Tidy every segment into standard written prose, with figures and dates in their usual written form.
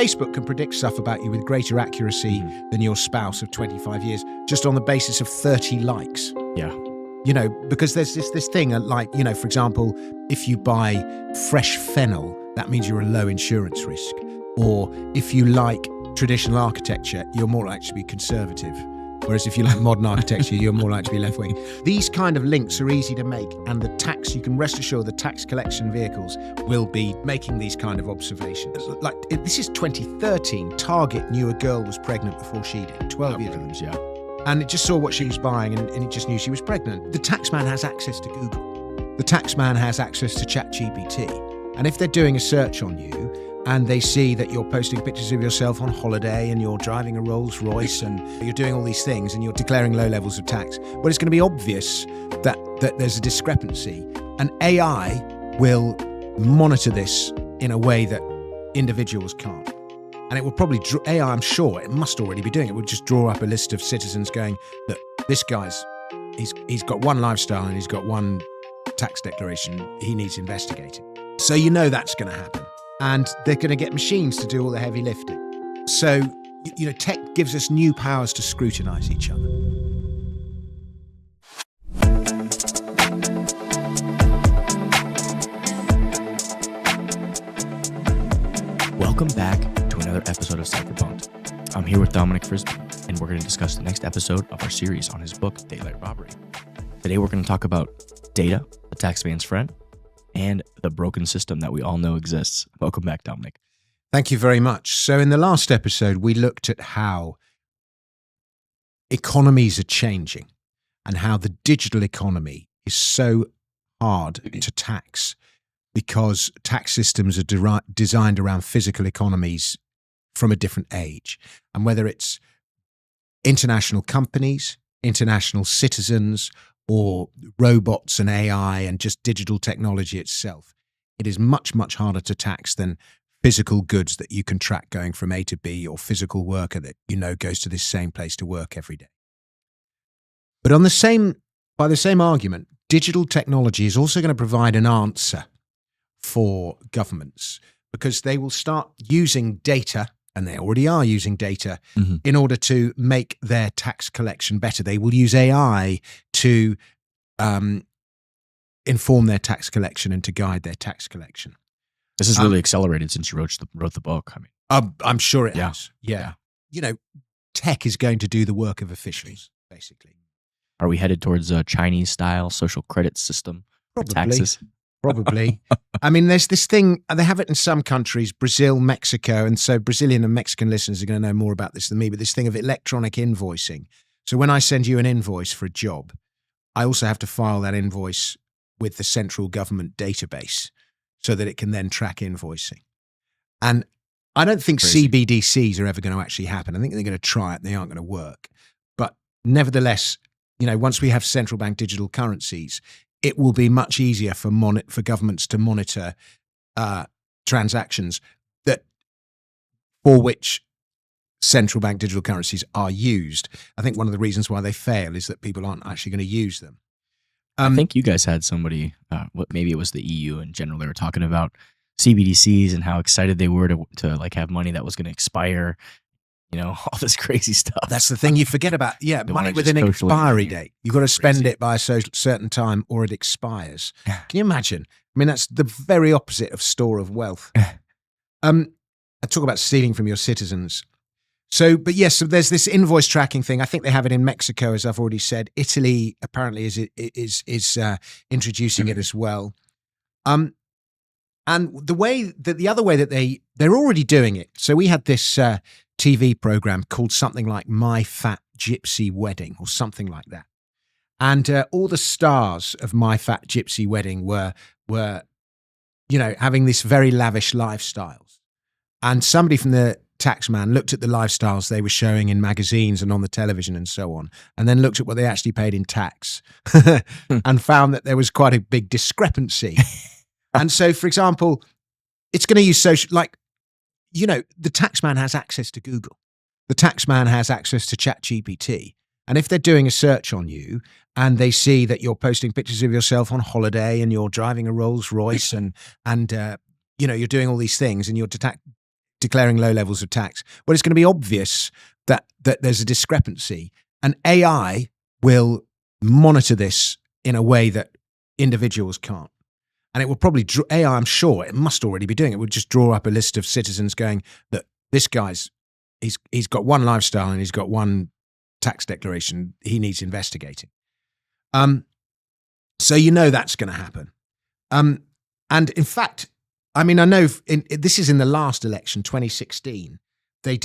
Facebook can predict stuff about you with greater accuracy than your spouse of 25 years just on the basis of 30 likes. Yeah. You know, because there's this thing like, you know, for example, if you buy fresh fennel, that means you're a low insurance risk. Or if you like traditional architecture, you're more likely to be conservative. Whereas if you like modern architecture, you're more likely to be left-wing. These kind of links are easy to make, and you can rest assured the tax collection vehicles will be making these kind of observations. Like, this is 2013. Target knew a girl was pregnant before she did, 12 years old. Yeah. And it just saw what she was buying, and it just knew she was pregnant. The taxman has access to Google. The taxman has access to ChatGPT. And if they're doing a search on you, and they see that you're posting pictures of yourself on holiday and you're driving a Rolls Royce and you're doing all these things and you're declaring low levels of tax, well, it's going to be obvious that there's a discrepancy. And AI will monitor this in a way that individuals can't. And it will probably, AI, I'm sure, it must already be doing it. It will just draw up a list of citizens going, look, this guy's, he's got one lifestyle and he's got one tax declaration. He needs investigating. So you know that's going to happen. And they're going to get machines to do all the heavy lifting. So, you know, tech gives us new powers to scrutinize each other. Welcome back to another episode of Cypherpunk'd. I'm here with Dominic Frisby, and we're going to discuss the next episode of our series on his book, Daylight Robbery. Today, we're going to talk about data, the taxman's friend, and the broken system that we all know exists. Welcome back, Dominic. Thank you very much. So in the last episode, we looked at how economies are changing and how the digital economy is so hard to tax because tax systems are designed around physical economies from a different age. And whether it's international companies, international citizens, or robots and AI and just digital technology itself, it is much, much harder to tax than physical goods that you can track going from A to B, or physical worker that you know goes to this same place to work every day. But by the same argument, digital technology is also going to provide an answer for governments, because they will start using data, and they already are using data, in order to make their tax collection better. They will use AI to inform their tax collection and to guide their tax collection. This has really accelerated since you wrote the book. I mean, I'm sure it has. Yeah. You know, tech is going to do the work of officials, basically. Are we headed towards a Chinese-style social credit system for taxes? Probably. I mean, there's this thing, they have it in some countries, Brazil, Mexico, and so Brazilian and Mexican listeners are going to know more about this than me, but this thing of electronic invoicing. So when I send you an invoice for a job, I also have to file that invoice with the central government database so that it can then track invoicing. And I don't think CBDCs are ever going to actually happen. I think they're going to try it and they aren't going to work. But nevertheless, you know, once we have central bank digital currencies, it will be much easier for governments to monitor transactions for which central bank digital currencies are used. I think one of the reasons why they fail is that people aren't actually going to use them. I think you guys had somebody, maybe it was the EU in general, they were talking about CBDCs and how excited they were to like have money that was going to expire. You know, all this crazy stuff. That's the thing you forget about. Yeah, money with an expiry date. You've got to spend it by a certain time or it expires. Can you imagine? I mean, that's the very opposite of store of wealth. I talk about stealing from your citizens. So, but yes, so there's this invoice tracking thing. I think they have it in Mexico, as I've already said. Italy apparently is introducing it as well. And the other way that they're already doing it. So we had this TV program called something like My Fat Gypsy Wedding or something like that. And all the stars of My Fat Gypsy Wedding were, you know, having this very lavish lifestyles. And somebody from the taxman looked at the lifestyles they were showing in magazines and on the television and so on, and then looked at what they actually paid in tax and found that there was quite a big discrepancy. And so, for example, it's going to use social, like, you know, the taxman has access to Google. The taxman has access to ChatGPT. And if they're doing a search on you and they see that you're posting pictures of yourself on holiday and you're driving a Rolls Royce and you know, you're doing all these things and you're declaring low levels of tax? Well, it's going to be obvious that there's a discrepancy, and AI will monitor this in a way that individuals can't. And it will probably AI, I'm sure it must already be doing it. It would just draw up a list of citizens going that this guy's he's got one lifestyle and he's got one tax declaration. He needs investigating. So that's going to happen. And in fact, I mean, I know this is in the last election, 2016. This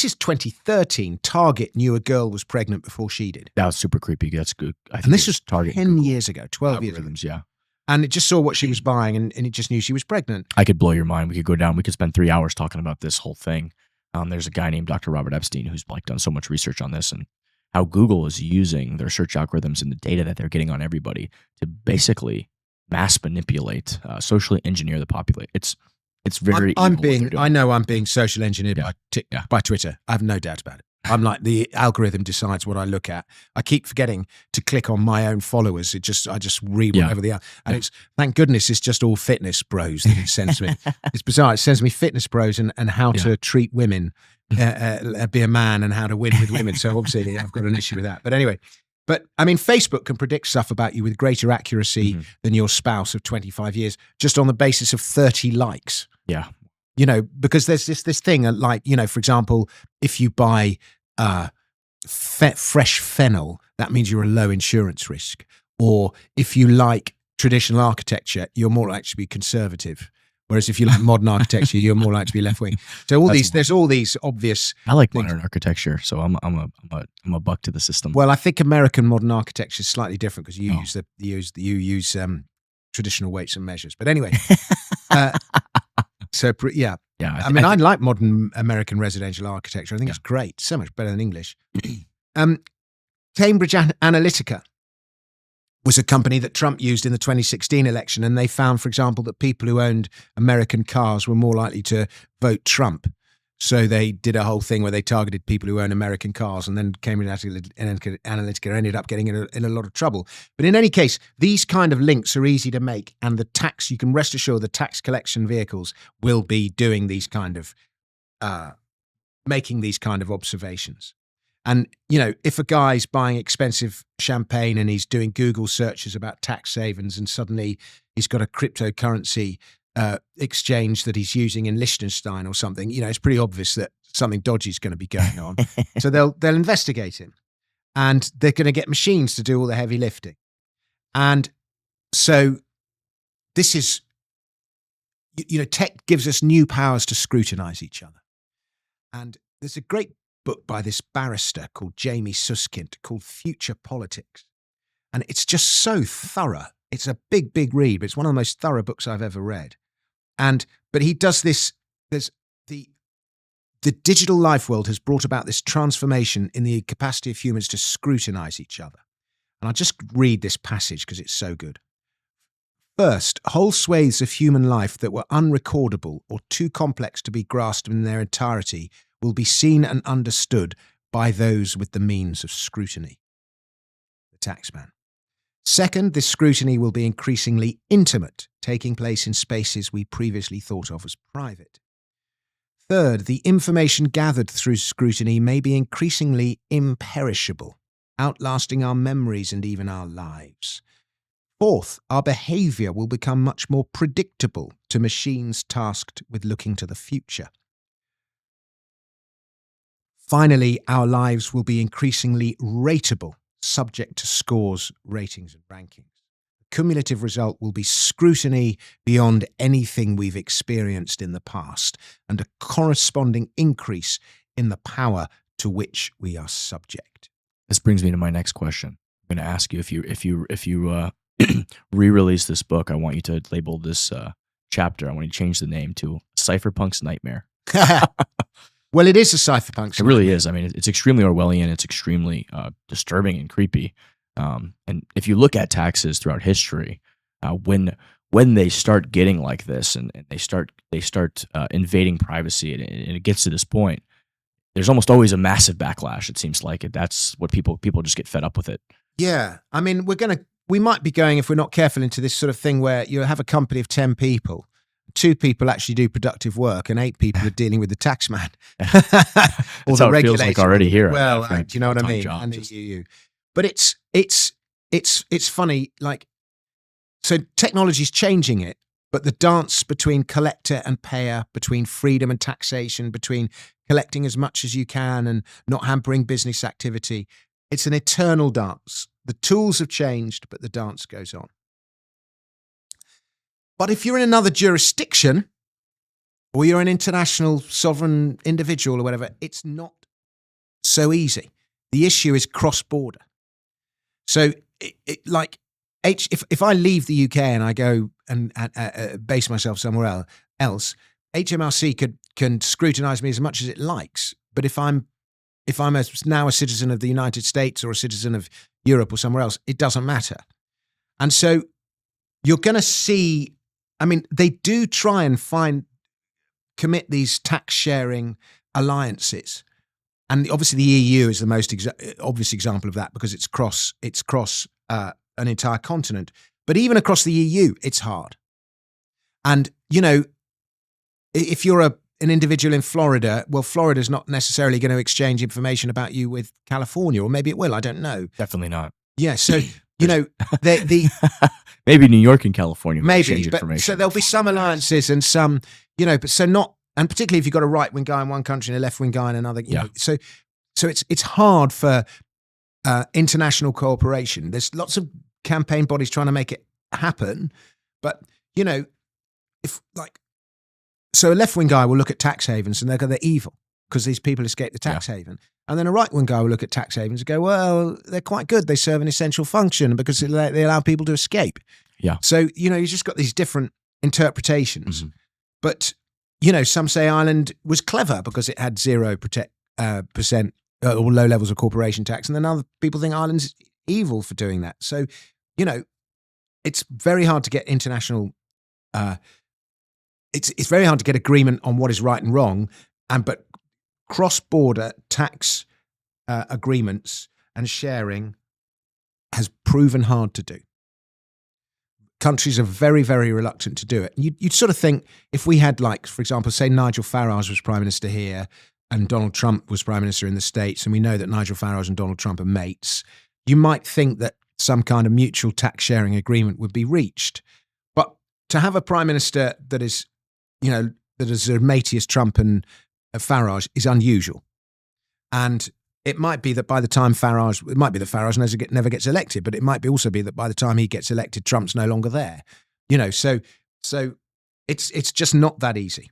is 2013. Target knew a girl was pregnant before she did. That was super creepy. That's good. And this was Target 10 years ago, 12 years ago. Yeah. And it just saw what she was buying and it just knew she was pregnant. I could blow your mind. We could go down. We could spend 3 hours talking about this whole thing. There's a guy named Dr. Robert Epstein who's done so much research on this and how Google is using their search algorithms and the data that they're getting on everybody to basically mass manipulate, socially engineer the population. It's very. I know I'm being social engineered by Twitter. I have no doubt about it. I'm like, the algorithm decides what I look at. I keep forgetting to click on my own followers. I just read whatever they are. And it's, thank goodness, it's just all fitness bros that it sends me. It's bizarre. It sends me fitness bros and how to treat women, be a man and how to win with women. So obviously I've got an issue with that. But anyway, I mean, Facebook can predict stuff about you with greater accuracy than your spouse of 25 years, just on the basis of 30 likes. Yeah. Because there's this thing like, for example, if you buy fresh fennel, that means you're a low insurance risk. Or if you like traditional architecture, you're more likely to be conservative. Whereas if you like modern architecture, you're more likely to be left wing. So there's all these obvious. I like modern architecture, so I'm a buck to the system. Well, I think American modern architecture is slightly different because you use traditional weights and measures. But anyway. Yeah. I mean, I like modern American residential architecture. I think it's great. So much better than English. Cambridge Analytica was a company that Trump used in the 2016 election. And they found, for example, that people who owned American cars were more likely to vote Trump. So they did a whole thing where they targeted people who own American cars, and then Cambridge Analytica ended up getting in a lot of trouble. But in any case, these kind of links are easy to make, and you can rest assured the tax collection vehicles will be doing these kind of, making these kind of observations. And, if a guy's buying expensive champagne and he's doing Google searches about tax havens and suddenly he's got a cryptocurrency exchange that he's using in Liechtenstein or something, it's pretty obvious that something dodgy is going to be going on. So they'll investigate him, and they're going to get machines to do all the heavy lifting. And so this is, tech gives us new powers to scrutinize each other. And there's a great book by this barrister called Jamie Susskind called Future Politics. And it's just so thorough. It's a big, big read, but it's one of the most thorough books I've ever read. But he does this. There's the digital life world has brought about this transformation in the capacity of humans to scrutinize each other. And I'll just read this passage because it's so good. First, whole swathes of human life that were unrecordable or too complex to be grasped in their entirety will be seen and understood by those with the means of scrutiny. The taxman. Second, this scrutiny will be increasingly intimate, taking place in spaces we previously thought of as private. Third, the information gathered through scrutiny may be increasingly imperishable, outlasting our memories and even our lives. Fourth, our behavior will become much more predictable to machines tasked with looking to the future. Finally, our lives will be increasingly rateable, subject to scores, ratings, and rankings. The cumulative result will be scrutiny beyond anything we've experienced in the past, and a corresponding increase in the power to which we are subject. This brings me to my next question. I'm going to ask you if you re-release this book, I want you to label this chapter. I want you to change the name to Cypherpunk'd Nightmare. Well, it is a cypherpunk. It really is. I mean, it's extremely Orwellian. It's extremely disturbing and creepy. And if you look at taxes throughout history, when they start getting like this and they start invading privacy and it gets to this point, there's almost always a massive backlash. It seems like that's what people just get fed up with it. Yeah, I mean, we're going to we might be going, if we're not careful, into this sort of thing where you have a company of 10 people. 2 people actually do productive work, and 8 people are dealing with the tax man or That's the how it feels regulator. like already here. Well, do you know what I mean? Job, And but it's funny. Like, so technology's changing it, but the dance between collector and payer, between freedom and taxation, between collecting as much as you can and not hampering business activity, it's an eternal dance. The tools have changed, but the dance goes on. But if you're in another jurisdiction, or you're an international sovereign individual or whatever, it's not so easy. The issue is cross-border. So, if I leave the UK and I go and base myself somewhere else, HMRC can scrutinise me as much as it likes. But if I'm now a citizen of the United States or a citizen of Europe or somewhere else, it doesn't matter. And so you're going to see. I mean, they do try and commit these tax sharing alliances, and obviously the EU is the most obvious example of that because it's cross an entire continent. But even across the EU, it's hard. And if you're an individual in Florida, well, Florida's not necessarily going to exchange information about you with California, or maybe it will. I don't know. Definitely not. Yeah. So the maybe New York and California maybe, but so there'll be some alliances and some, but so not, and particularly if you've got a right wing guy in one country and a left wing guy in another, so it's hard for international cooperation. There's lots of campaign bodies trying to make it happen, but so a left wing guy will look at tax havens and they're evil because these people escape the tax haven. And then a right-wing guy will look at tax havens and go, well, they're quite good. They serve an essential function because they allow people to escape. Yeah. So, you've just got these different interpretations. Mm-hmm. But, some say Ireland was clever because it had 0% or low levels of corporation tax. And then other people think Ireland's evil for doing that. So, it's very hard to get international it's very hard to get agreement on what is right and wrong. But cross-border tax agreements and sharing has proven hard to do. Countries are very, very reluctant to do it. You'd sort of think if we had, for example, say Nigel Farage was Prime Minister here and Donald Trump was Prime Minister in the States, and we know that Nigel Farage and Donald Trump are mates, you might think that some kind of mutual tax sharing agreement would be reached. But to have a Prime Minister that is, that is as matey as Trump and Farage is unusual. And it might be that by the time Farage never gets elected, but it might also be that by the time he gets elected, Trump's no longer there. So it's just not that easy.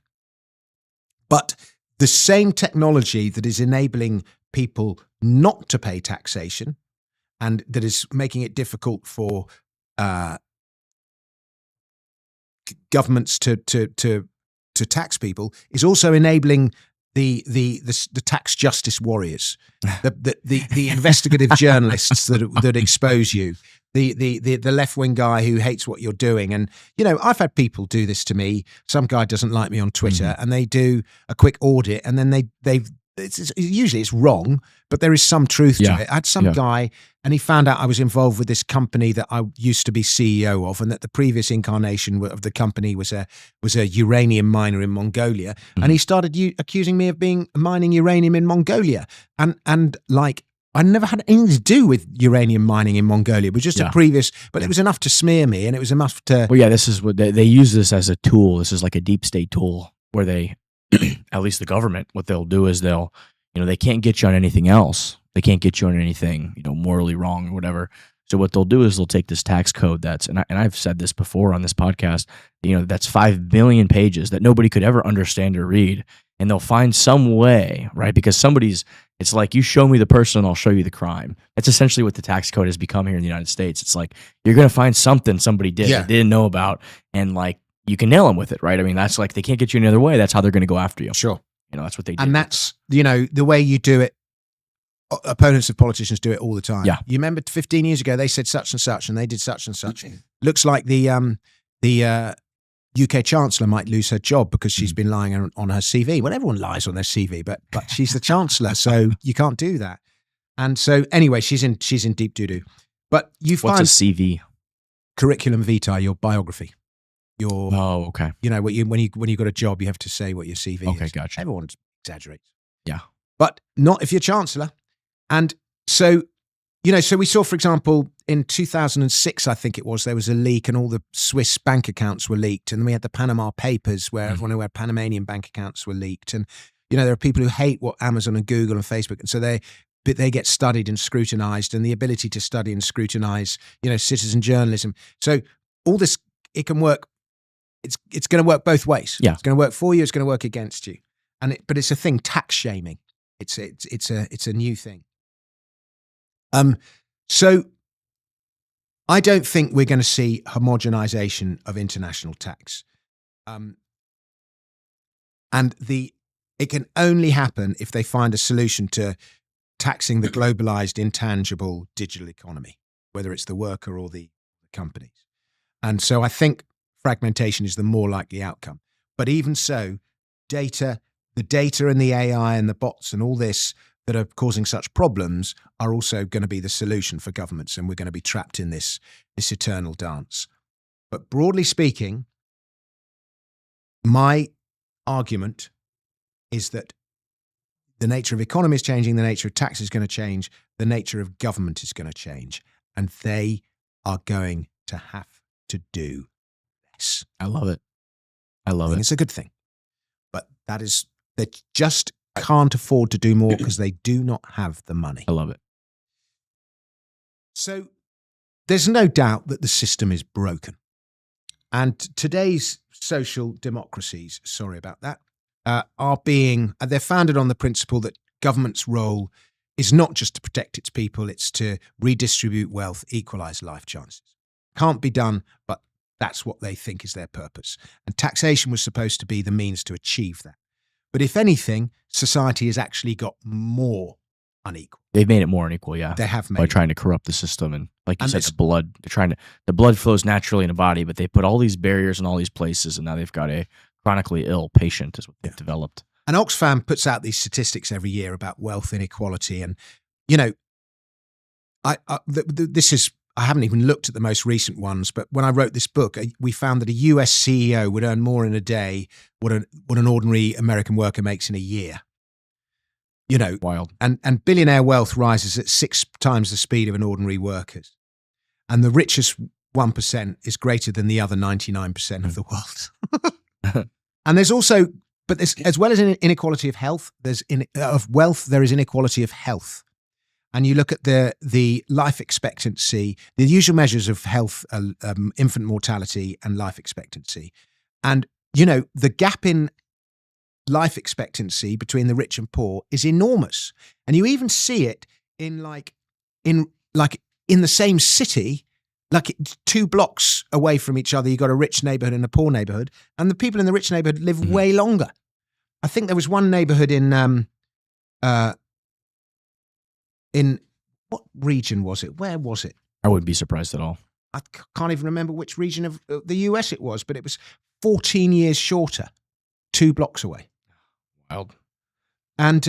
But the same technology that is enabling people not to pay taxation and that is making it difficult for governments to tax people is also enabling the tax justice warriors, the investigative journalists that expose you, the left wing guy who hates what you're doing. And I've had people do this to me. Some guy doesn't like me on Twitter, and they do a quick audit, and then usually it's wrong, but there is some truth to it. I had some guy, and he found out I was involved with this company that I used to be CEO of, and that the previous incarnation of the company was a uranium miner in Mongolia, and he started accusing me of mining uranium in Mongolia, and I never had anything to do with uranium mining in Mongolia. It was just a previous, but it was enough to smear me, and it was enough to. Well, this is what they use this as a tool. This is like a deep state tool where they. At least the government, what they'll do is they can't get you on anything else. They can't get you on anything, morally wrong or whatever. So what they'll do is they'll take this tax code and I've said this before on this podcast, that's 5 billion pages that nobody could ever understand or read. And they'll find some way, right? Because it's like, you show me the person, I'll show you the crime. That's essentially what the tax code has become here in the United States. It's like, you're going to find something somebody did that they didn't know about, and you can nail them with it, right? I mean, that's they can't get you any other way. That's how they're going to go after you. Sure. That's what they do. And that's, the way you do it, opponents of politicians do it all the time. Yeah. You remember 15 years ago, they said such and such, and they did such and such. Looks like the UK Chancellor might lose her job because she's been lying on her CV. Well, everyone lies on their CV, but she's the Chancellor, so you can't do that. And so anyway, she's in deep doo-doo. But you find... What's a CV? curriculum vitae, your biography, your okay. when you got a job, you have to say what your CV is. Okay, gotcha. Everyone exaggerates. Yeah. But not if you're chancellor. And so, so we saw, for example, in 2006, I think it was, there was a leak and all the Swiss bank accounts were leaked. And then we had the Panama Papers where everyone who had Panamanian bank accounts were leaked. And, there are people who hate what Amazon and Google and Facebook. And so they get studied and scrutinized, and the ability to study and scrutinize, citizen journalism. So all this, it can work. It's going to work both ways. Yeah. It's going to work for you. It's going to work against you. But it's a thing, tax shaming. It's a new thing. So I don't think we're going to see homogenization of international tax. And it can only happen if they find a solution to taxing the globalized, intangible digital economy, whether it's the worker or the companies. And so I think fragmentation is the more likely outcome. But even so, the data and the AI and the bots and all this that are causing such problems are also going to be the solution for governments, and we're going to be trapped in this eternal dance. But broadly speaking, my argument is that the nature of economy is changing, the nature of tax is going to change, the nature of government is going to change, and they are going to have to do less. I love it. I love it. It's a good thing. But they just can't afford to do more because they do not have the money. I love it. So there's no doubt that the system is broken. And today's social democracies, sorry about that, they're founded on the principle that government's role is not just to protect its people, it's to redistribute wealth, equalize life chances. Can't be done, but that's what they think is their purpose. And taxation was supposed to be the means to achieve that. But if anything, society has actually got more unequal. They've made it more unequal, yeah. They have made by trying it. to corrupt the system, and like you said, the blood flows naturally in a body, but they put all these barriers in all these places, and now they've got a chronically ill patient is what they've developed. And Oxfam puts out these statistics every year about wealth inequality, and I haven't even looked at the most recent ones, but when I wrote this book, we found that a US CEO would earn more in a day what an ordinary American worker makes in a year. Wild. And billionaire wealth rises at 6 times the speed of an ordinary worker's. And the richest 1% is greater than the other 99% of the world. And there's also, but there's, as well as inequality of health, of wealth, there is inequality of health. And you look at the life expectancy, the usual measures of health, infant mortality and life expectancy. And, the gap in life expectancy between the rich and poor is enormous. And you even see it in the same city, like 2 blocks away from each other, you've got a rich neighborhood and a poor neighborhood, and the people in the rich neighborhood live way longer. I think there was one neighborhood in what region was it? Where was it? I wouldn't be surprised at all. I can't even remember which region of the US it was, but it was 14 years shorter, 2 blocks away. Wild. And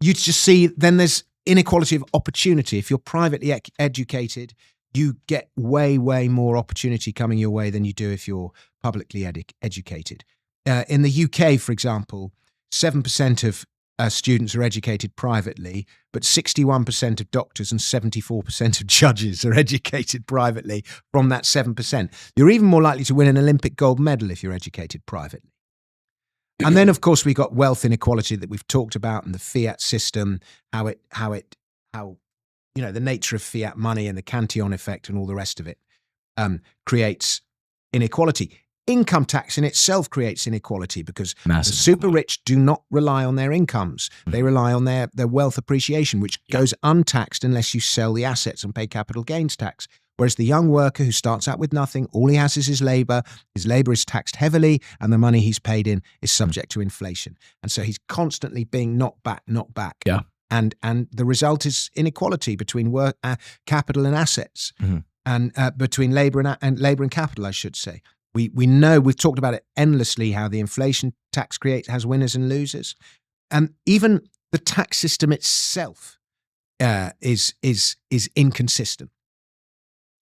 you just see then there's inequality of opportunity. If you're privately educated, you get way, way more opportunity coming your way than you do if you're publicly educated. In the UK, for example, 7% of students are educated privately, but 61% of doctors and 74% of judges are educated privately from that 7%. You're even more likely to win an Olympic gold medal if you're educated privately. And then, of course, we got wealth inequality that we've talked about, and the fiat system, how the nature of fiat money and the Cantillon effect and all the rest of it creates inequality. Income tax in itself creates inequality because the super rich do not rely on their incomes. They rely on their wealth appreciation, which goes untaxed unless you sell the assets and pay capital gains tax. Whereas the young worker who starts out with nothing, all he has is his labor is taxed heavily, and the money he's paid in is subject to inflation. And so he's constantly being knocked back. Yeah. And the result is inequality between work, capital and assets, and between labor and capital, I should say. We know, we've talked about it endlessly, how the inflation tax has winners and losers. And even the tax system itself is inconsistent.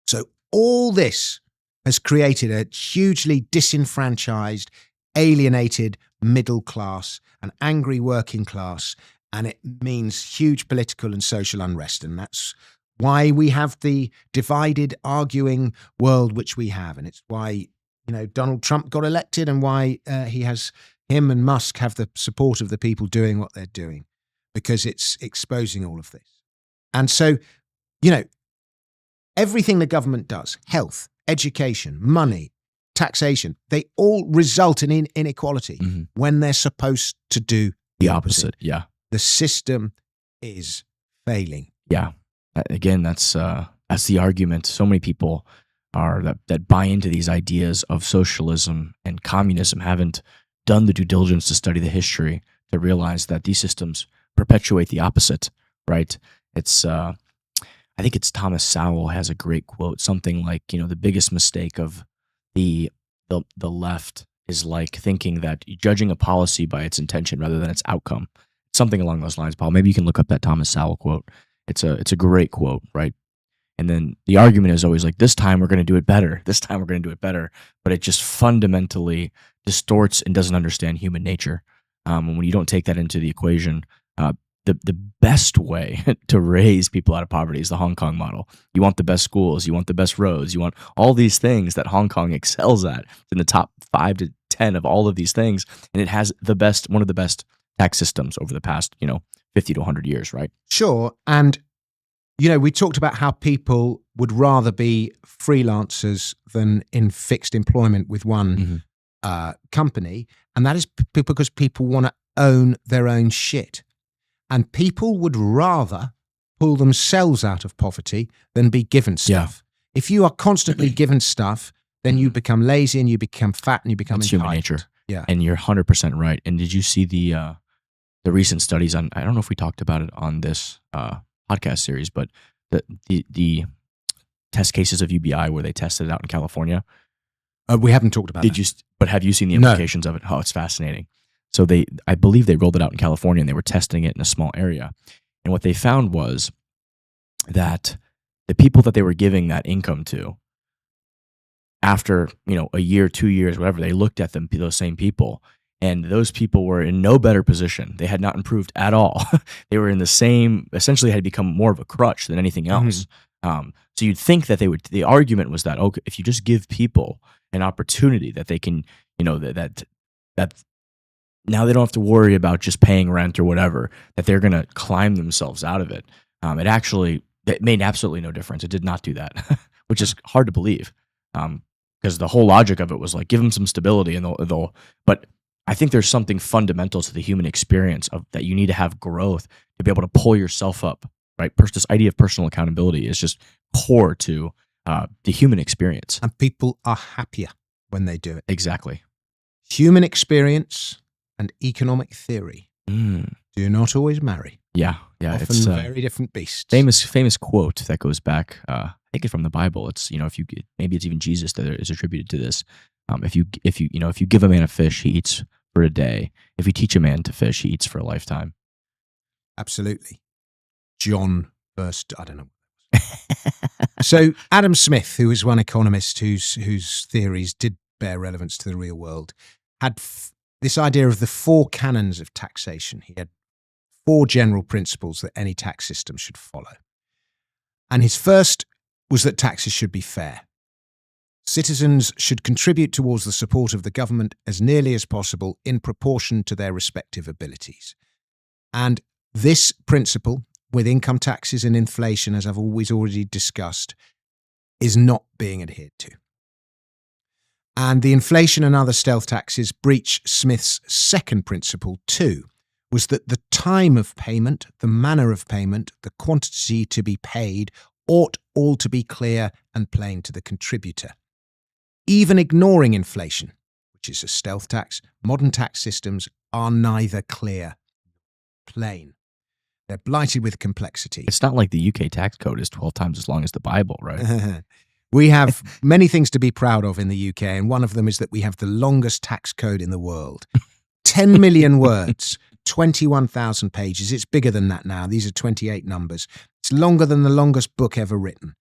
So all this has created a hugely disenfranchised, alienated middle class, an angry working class, and it means huge political and social unrest. And that's why we have the divided, arguing world which we have. And it's why, Donald Trump got elected, and why him and Musk have the support of the people doing what they're doing, because it's exposing all of this. And so, everything the government does, health, education, money, taxation, they all result in inequality when they're supposed to do the opposite. Yeah. The system is failing. Yeah. Again, that's the argument. So many people that buy into these ideas of socialism and communism haven't done the due diligence to study the history to realize that these systems perpetuate the opposite, right? It's I think it's Thomas Sowell has a great quote, something like, the biggest mistake of the left is like thinking that judging a policy by its intention rather than its outcome. Something along those lines, Paul. Maybe you can look up that Thomas Sowell quote. It's a great quote, right? And then the argument is always like, this time we're going to do it better. This time we're going to do it better. But it just fundamentally distorts and doesn't understand human nature. When you don't take that into the equation, the best way to raise people out of poverty is the Hong Kong model. You want the best schools, you want the best roads, you want all these things that Hong Kong excels at. It's in the top 5 to 10 of all of these things, and it has one of the best tax systems over the past 50 to 100 years, right? Sure. And we talked about how people would rather be freelancers than in fixed employment with one company, and that is because people want to own their own shit. And people would rather pull themselves out of poverty than be given stuff. Yeah. If you are constantly given stuff, then you become lazy and you become fat and you become entitled. Human nature. Yeah. And you're 100% right. And did you see the recent studies on, I don't know if we talked about it on this podcast series, but the test cases of UBI where they tested it out in California? We haven't talked about it. But have you seen the implications of it? Oh, it's fascinating. So I believe they rolled it out in California and they were testing it in a small area. And what they found was that the people that they were giving that income to, after, a year, 2 years, whatever, they looked at them, those same people, and those people were in no better position. They had not improved at all. They were in the same, essentially had become more of a crutch than anything else. So you'd think that the argument was that, okay, if you just give people an opportunity that they can, that now they don't have to worry about just paying rent or whatever, that they're going to climb themselves out of it. It made absolutely no difference. It did not do that, which is hard to believe, because the whole logic of it was like, give them some stability and they'll. But I think there's something fundamental to the human experience of that you need to have growth to be able to pull yourself up, right? This idea of personal accountability is just core to the human experience. And people are happier when they do it. Exactly. Human experience and economic theory do not always marry. Yeah. Often it's very different beasts. Famous quote that goes back, I think it's from the Bible. It's maybe it's even Jesus that is attributed to this. If you give a man a fish, he eats for a day. If you teach a man to fish, he eats for a lifetime. Absolutely. John verse, I don't know. So Adam Smith, who is one economist whose theories did bear relevance to the real world, had this idea of the 4 canons of taxation. He had 4 general principles that any tax system should follow. And his first was that taxes should be fair. Citizens should contribute towards the support of the government as nearly as possible in proportion to their respective abilities. And this principle, with income taxes and inflation, as I've already discussed, is not being adhered to. And the inflation and other stealth taxes breach Smith's second principle too, was that the time of payment, the manner of payment, the quantity to be paid ought all to be clear and plain to the contributor. Even ignoring inflation, which is a stealth tax, modern tax systems are neither clear nor plain. They're blighted with complexity. It's not like the UK tax code is 12 times as long as the Bible, right? We have many things to be proud of in the UK, and one of them is that we have the longest tax code in the world. 10 million words, 21,000 pages. It's bigger than that now. These are 28 numbers. It's longer than the longest book ever written.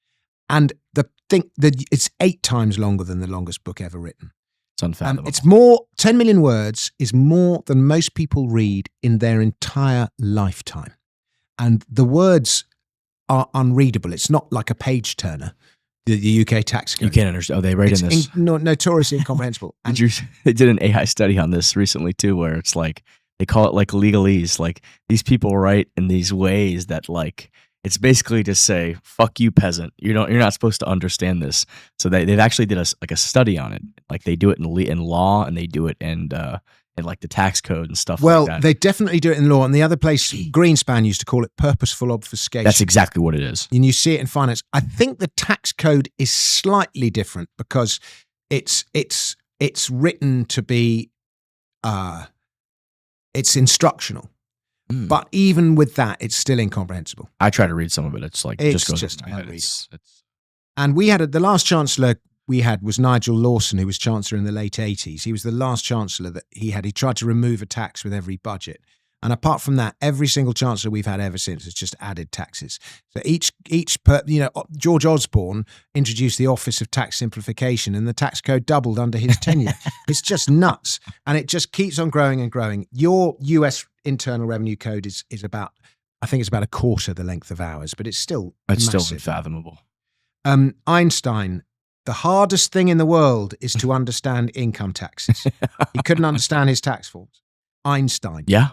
And the think that it's 8 times longer than the longest book ever written. It's unfathomable. It's more, 10 million words is more than most people read in their entire lifetime. And the words are unreadable. It's not like a page turner, the UK tax code. You can't understand. Oh, they write in this. Notoriously incomprehensible. And They did an AI study on this recently too, where it's like, they call it like legalese. Like these people write in these ways that like, it's basically to say, fuck you, peasant. You're not supposed to understand this. So they've actually did a study on it. Like they do it in law, and they do it in like the tax code and stuff like that. Well, they definitely do it in law. And the other place, Greenspan used to call it purposeful obfuscation. That's exactly what it is. And you see it in finance. I think the tax code is slightly different because it's written to be, it's instructional. But even with that, it's still incomprehensible. I try to read some of it. It's like, it It's just goes just into my head. unreadable. And we had the last chancellor we had was Nigel Lawson, who was chancellor in the late 80s. He was the last chancellor that he had. He tried to remove a tax with every budget. And apart from that, every single chancellor we've had ever since has just added taxes. So George Osborne introduced the Office of Tax Simplification, and the tax code doubled under his tenure. It's just nuts. And it just keeps on growing and growing. Your US Internal Revenue Code is about, I think it's about a quarter the length of ours, but it's still massive. Still unfathomable. Einstein, the hardest thing in the world is to understand income taxes. He couldn't understand his tax forms. Einstein. Yeah.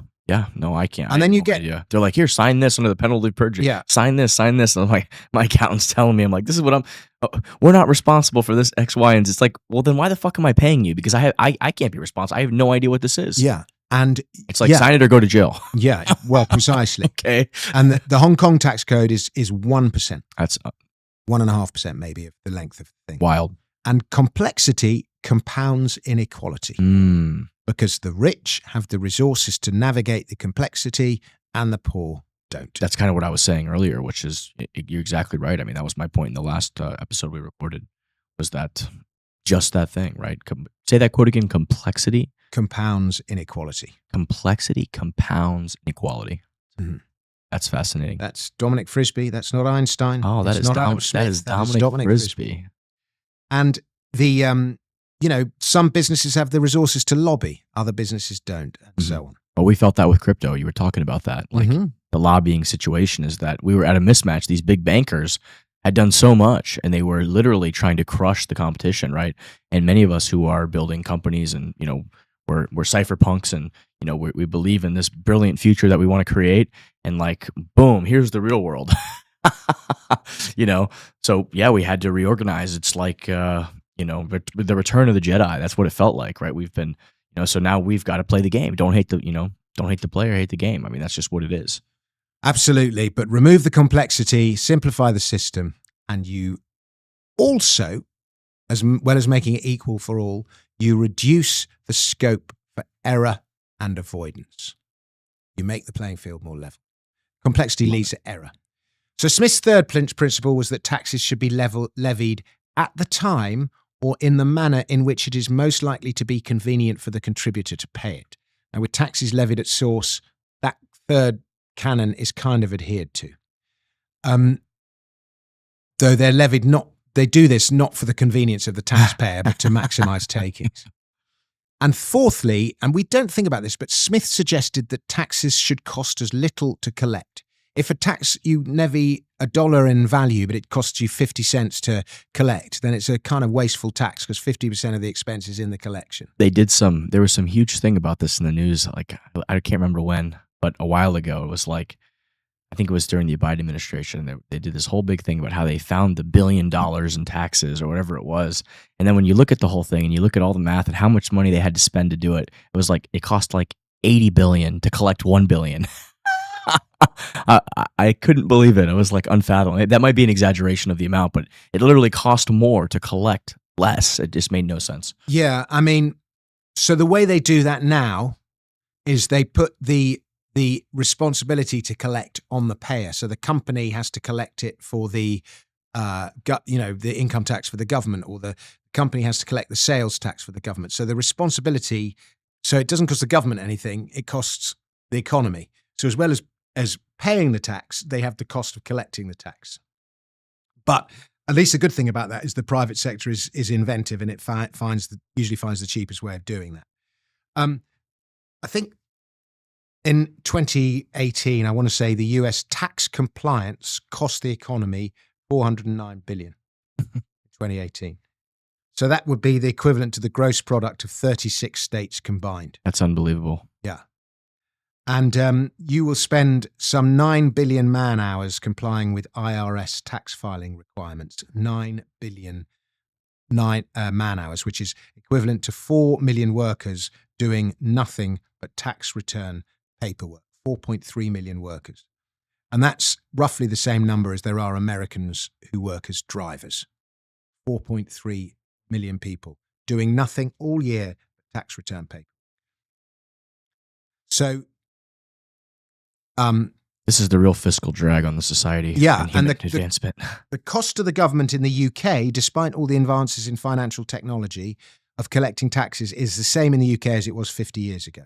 No, I can't. And then you get, they're like, here, sign this under the penalty of perjury. Yeah. Sign this. And I'm like, my accountant's telling me, I'm like, this is what we're not responsible for this X, Y, and Z. It's like, well, then why the fuck am I paying you? Because I can't be responsible. I have no idea what this is. Yeah. And it's like, sign it or go to jail. Yeah. Well, precisely. Okay. And the Hong Kong tax code is 1%. That's 1.5% maybe of the length of the thing. Wild. And complexity compounds inequality. Because the rich have the resources to navigate the complexity and the poor don't. That's kind of what I was saying earlier, which is, you're exactly right. I mean, that was my point in the last episode we recorded, was that just that thing, right? Say that quote again. Complexity compounds inequality. Complexity compounds inequality. Mm-hmm. That's fascinating. That's Dominic Frisby. That's not Einstein. Oh, that is Dominic Frisby. And the some businesses have the resources to lobby, other businesses don't, and so on. Well, we felt that with crypto. You were talking about that. Like the lobbying situation is that we were at a mismatch. These big bankers had done so much, and they were literally trying to crush the competition, right? And many of us who are building companies and, we're cypherpunks, and, we believe in this brilliant future that we want to create, and like, boom, here's the real world. So yeah, we had to reorganize. It's like, the return of the Jedi. That's what it felt like, right? We've been, so now we've got to play the game. Don't hate the player, hate the game. I mean, that's just what it is. Absolutely. But remove the complexity, simplify the system, and you also, as well as making it equal for all, you reduce the scope for error and avoidance. You make the playing field more level. Complexity leads to error. So Smith's third principle was that taxes should be levied at the time or in the manner in which it is most likely to be convenient for the contributor to pay it. Now, with taxes levied at source, that third canon is kind of adhered to. Though they're levied they do this not for the convenience of the taxpayer, but to maximize takings. And fourthly, and we don't think about this, but Smith suggested that taxes should cost as little to collect. If a tax you levy $1 in value, but it costs you 50 cents to collect, then it's a kind of wasteful tax because 50% of the expense is in the collection. There was some huge thing about this in the news. Like, I can't remember when, but a while ago, it was like, I think it was during the Biden administration. They did this whole big thing about how they found the $1 billion in taxes or whatever it was. And then when you look at the whole thing and you look at all the math and how much money they had to spend to do it, it was like, it cost like 80 billion to collect 1 billion. I couldn't believe it. It was like unfathomable. That might be an exaggeration of the amount, but it literally cost more to collect less. It just made no sense. Yeah, I mean, so the way they do that now is they put the responsibility to collect on the payer. So the company has to collect it for the income tax for the government, or the company has to collect the sales tax for the government. So the responsibility, so it doesn't cost the government anything, it costs the economy. So as well as paying the tax, they have the cost of collecting the tax. But At least the good thing about that is the private sector is inventive, and it usually finds the cheapest way of doing that. I think in 2018, I want to say the US tax compliance cost the economy $409 billion in 2018. So that would be the equivalent to the gross product of 36 states combined. That's unbelievable. Yeah. And you will spend some 9 billion man hours complying with IRS tax filing requirements. 9 billion man hours, which is equivalent to 4 million workers doing nothing but tax return paperwork. 4.3 million workers. And that's roughly the same number as there are Americans who work as drivers. 4.3 million people doing nothing all year but tax return paper. So this is the real fiscal drag on the society. Yeah, and the advancement. The cost to the government in the UK, despite all the advances in financial technology of collecting taxes, is the same in the UK as it was 50 years ago.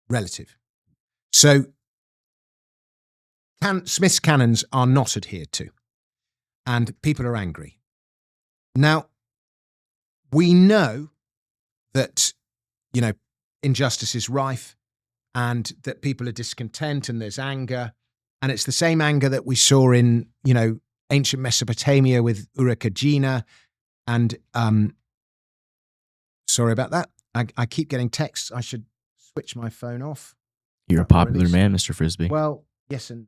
Relative. So Smith's canons are not adhered to, and people are angry. Now, we know that, injustice is rife and that people are discontent and there's anger. And it's the same anger that we saw in, ancient Mesopotamia with Urukagina. And sorry about that. I keep getting texts. I should switch my phone off. You're a popular man, Mr. Frisby. Well, yes and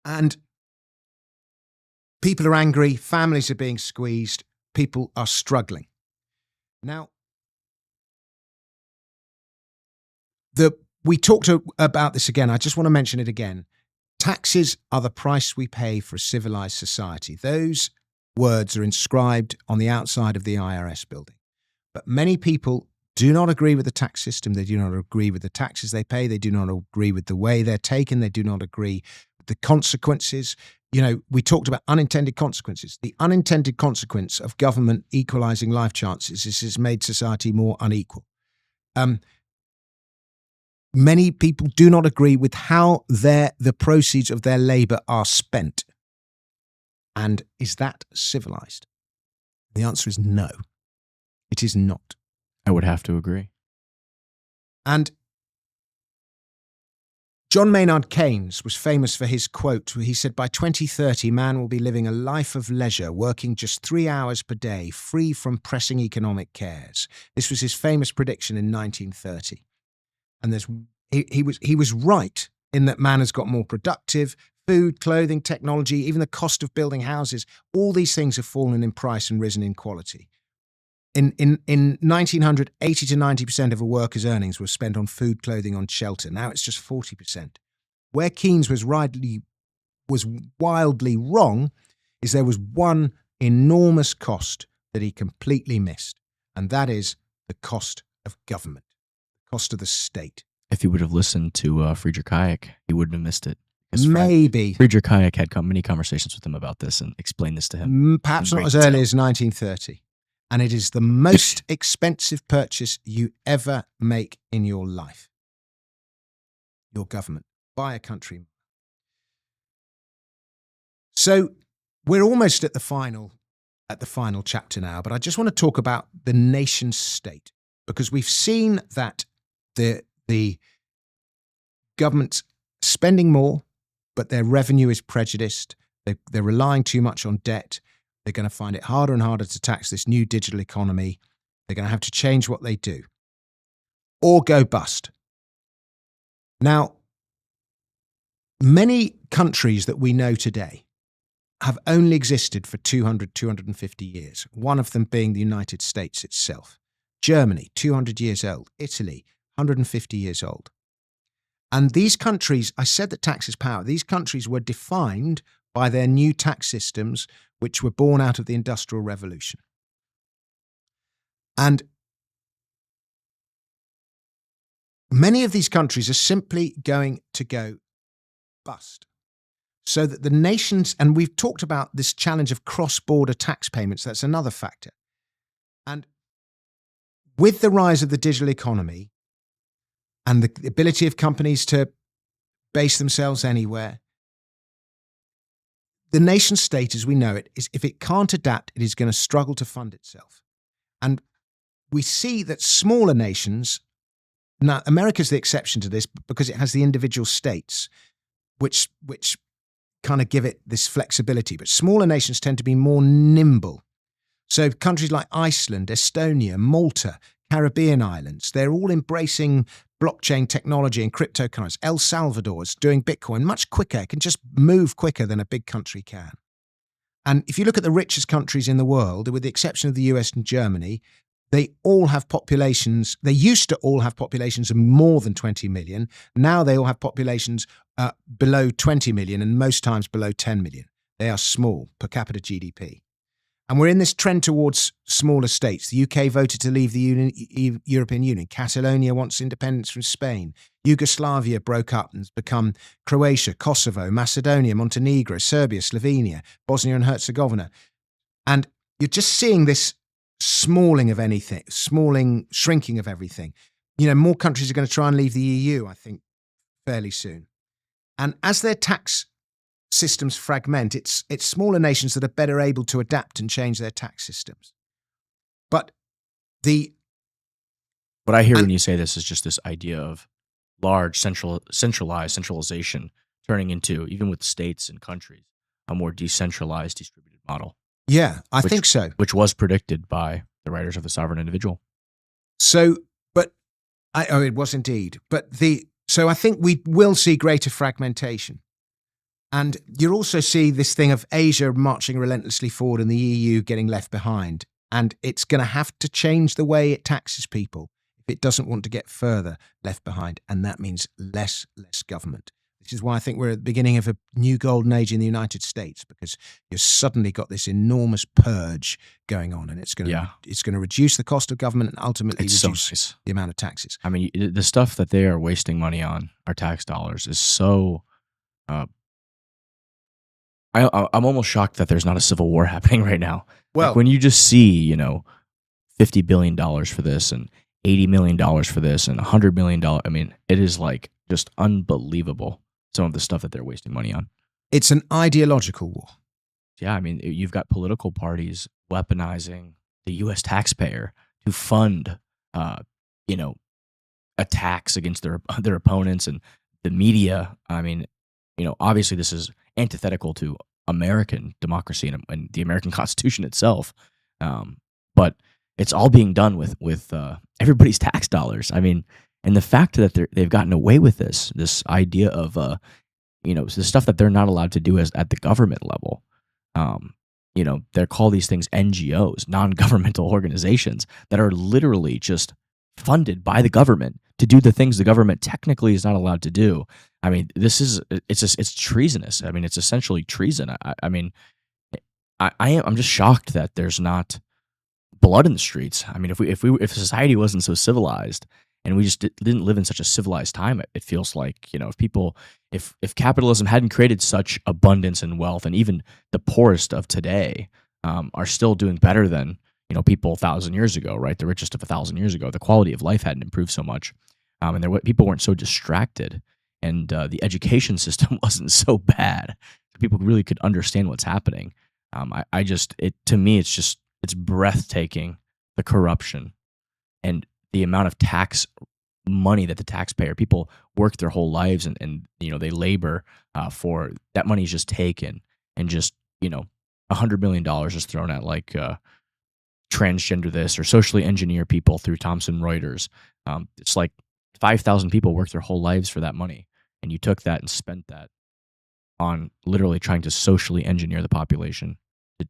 and people are angry, families are being squeezed, people are struggling. Now, we talked about this again. I just want to mention it again. Taxes are the price we pay for a civilized society. Those words are inscribed on the outside of the IRS building. But many people do not agree with the tax system. They do not agree with the taxes they pay. They do not agree with the way they're taken. They do not agree with the consequences. We talked about unintended consequences. The unintended consequence of government equalizing life chances is it's made society more unequal. Many people do not agree with how the proceeds of their labor are spent. And is that civilized? The answer is no. It is not. I would have to agree. And John Maynard Keynes was famous for his quote where he said, by 2030, man will be living a life of leisure, working just 3 hours per day, free from pressing economic cares. This was his famous prediction in 1930. And he was right in that man has got more productive. Food, clothing, technology, even the cost of building houses, all these things have fallen in price and risen in quality. In 1900, 80 to 90% of a worker's earnings were spent on food, clothing, on shelter. Now it's just 40%. Where Keynes was wildly wrong is there was one enormous cost that he completely missed, and that is the cost of government, the cost of the state. If he would have listened to Friedrich Hayek, he wouldn't have missed it. Maybe. Friedrich Hayek had many conversations with him about this and explained this to him. Perhaps not as early as 1930. And it is the most expensive purchase you ever make in your life. Your government. Buy a country. So we're almost at the final chapter now, but I just want to talk about the nation state, because we've seen that the government's spending more, but their revenue is prejudiced. They're relying too much on debt. They're going to find it harder and harder to tax this new digital economy. They're going to have to change what they do or go bust. Now, many countries that we know today have only existed for 200, 250 years, one of them being the United States itself. Germany, 200 years old. Italy, 150 years old. And these countries, I said that tax is power, these countries were defined by their new tax systems, which were born out of the Industrial Revolution. And many of these countries are simply going to go bust. So that the nations, and we've talked about this challenge of cross-border tax payments, that's another factor. And with the rise of the digital economy, and the ability of companies to base themselves anywhere. The nation state, as we know it, is if it can't adapt, it is going to struggle to fund itself. And we see that smaller nations, now America's the exception to this because it has the individual states, which kind of give it this flexibility. But smaller nations tend to be more nimble. So countries like Iceland, Estonia, Malta, Caribbean islands, they're all embracing blockchain technology and cryptocurrencies. El Salvador is doing Bitcoin much quicker. It can just move quicker than a big country can. And if you look at the richest countries in the world, with the exception of the US and Germany, they all have populations. They used to all have populations of more than 20 million. Now they all have populations below 20 million and most times below 10 million. They are small per capita GDP. And we're in this trend towards smaller states. The UK voted to leave the European Union. Catalonia wants independence from Spain. Yugoslavia broke up and has become Croatia, Kosovo, Macedonia, Montenegro, Serbia, Slovenia, Bosnia and Herzegovina. And you're just seeing this shrinking of everything. More countries are going to try and leave the EU, I think, fairly soon. And as their tax systems fragment, it's smaller nations that are better able to adapt and change their tax systems. But what I hear when you say this is just this idea of large centralization turning into, even with states and countries, a more decentralized, distributed model. Yeah, I think so. Which was predicted by the writers of The Sovereign Individual. So, it was indeed. So I think we will see greater fragmentation. And you'll also see this thing of Asia marching relentlessly forward and the EU getting left behind. And it's going to have to change the way it taxes people if it doesn't want to get further left behind. And that means less government. This is why I think we're at the beginning of a new golden age in the United States, because you've suddenly got this enormous purge going on, and it's going to reduce the cost of government and ultimately reduce the amount of taxes. I mean, the stuff that they are wasting money on, our tax dollars, is so... I'm almost shocked that there's not a civil war happening right now. Well, like when you just see, $50 billion for this and $80 million for this and $100 million. I mean, it is like just unbelievable, some of the stuff that they're wasting money on. It's an ideological war. Yeah, I mean, you've got political parties weaponizing the U.S. taxpayer to fund, attacks against their opponents and the media. I mean, obviously this is antithetical to American democracy and the American Constitution itself. But it's all being done with everybody's tax dollars. I mean, and the fact that they've gotten away with this idea of, the stuff that they're not allowed to do at the government level. They're called these things NGOs, non-governmental organizations, that are literally just funded by the government to do the things the government technically is not allowed to do. I mean, it's treasonous. I mean, it's essentially treason. I'm just shocked that there's not blood in the streets. I mean, if society wasn't so civilized and we just didn't live in such a civilized time, it feels like, if capitalism hadn't created such abundance and wealth, and even the poorest of today are still doing better than people 1,000 years ago, right? The richest of 1,000 years ago. The quality of life hadn't improved so much, and people weren't so distracted, and the education system wasn't so bad. People really could understand what's happening. To me, it's breathtaking, the corruption and the amount of tax money that the taxpayer, people work their whole lives and they labor for. That money is just taken, and just $100 million is thrown at like transgender this or socially engineer people through Thomson Reuters. It's like 5,000 people work their whole lives for that money, and you took that and spent that on literally trying to socially engineer the population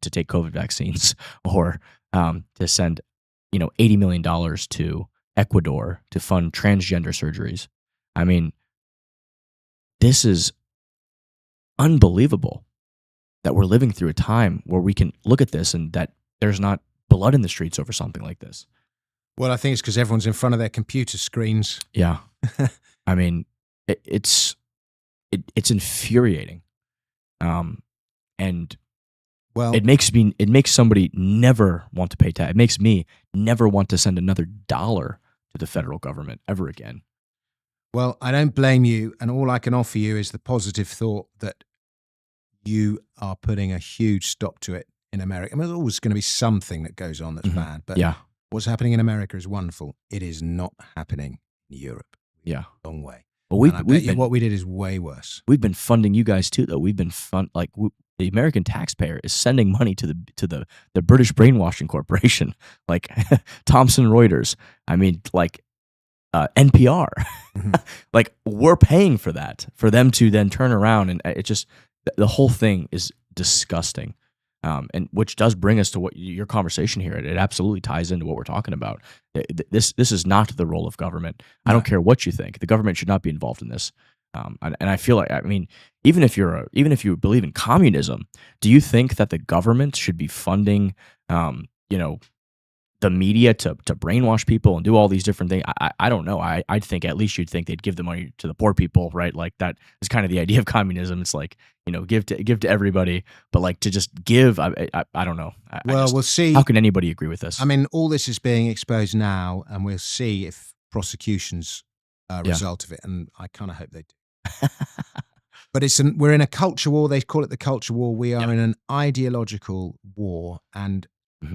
to take COVID vaccines, or to send $80 million to Ecuador to fund transgender surgeries. I mean, this is unbelievable that we're living through a time where we can look at this and that there's not blood in the streets over something like this. Well, I think it's because everyone's in front of their computer screens. Yeah. I mean, it's infuriating. And well, it makes somebody never want to pay tax. It makes me never want to send another dollar to the federal government ever again. Well, I don't blame you, and all I can offer you is the positive thought that you are putting a huge stop to it in America. I mean, there's always going to be something that goes on that's bad, but Yeah. what's happening in America is wonderful. It is not happening in Europe. Yeah. Long way. Well, what we did is way worse. We've been funding you guys too, though. We've been the American taxpayer is sending money to the British brainwashing corporation, like Thomson Reuters. I mean, like NPR. Mm-hmm. Like, we're paying for that, for them to then turn around, and it just, the whole thing is disgusting. And which does bring us to what your conversation here. It absolutely ties into what we're talking about. This is not the role of government. I don't care what you think. The government should not be involved in this. And I feel like, I mean, even if you believe in communism, do you think that the government should be funding, the media to brainwash people and do all these different things? I don't know. I'd think at least you'd think they'd give the money to the poor people, right? Like, that is kind of the idea of communism. It's like, give to everybody, but like, to just give, I don't know. We'll see. How can anybody agree with this? I mean, all this is being exposed now, and we'll see if prosecutions result of it. And I kind of hope they do. But we're in a culture war. They call it the culture war. We are in an ideological war, and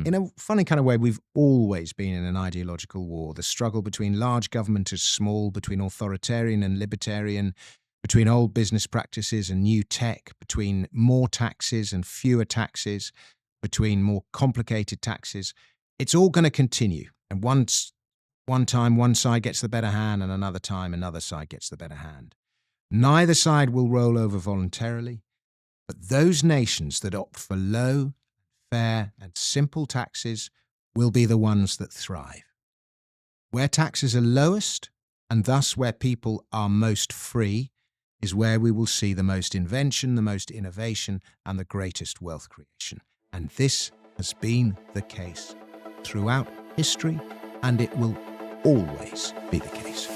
in a funny kind of way, we've always been in an ideological war. The struggle between large government and small, between authoritarian and libertarian, between old business practices and new tech, between more taxes and fewer taxes, between more complicated taxes. It's all going to continue. And one time, one side gets the better hand, and another time, another side gets the better hand. Neither side will roll over voluntarily, but those nations that opt for low, fair, and simple taxes will be the ones that thrive. Where taxes are lowest, and thus where people are most free, is where we will see the most invention, the most innovation, and the greatest wealth creation. And this has been the case throughout history, and it will always be the case.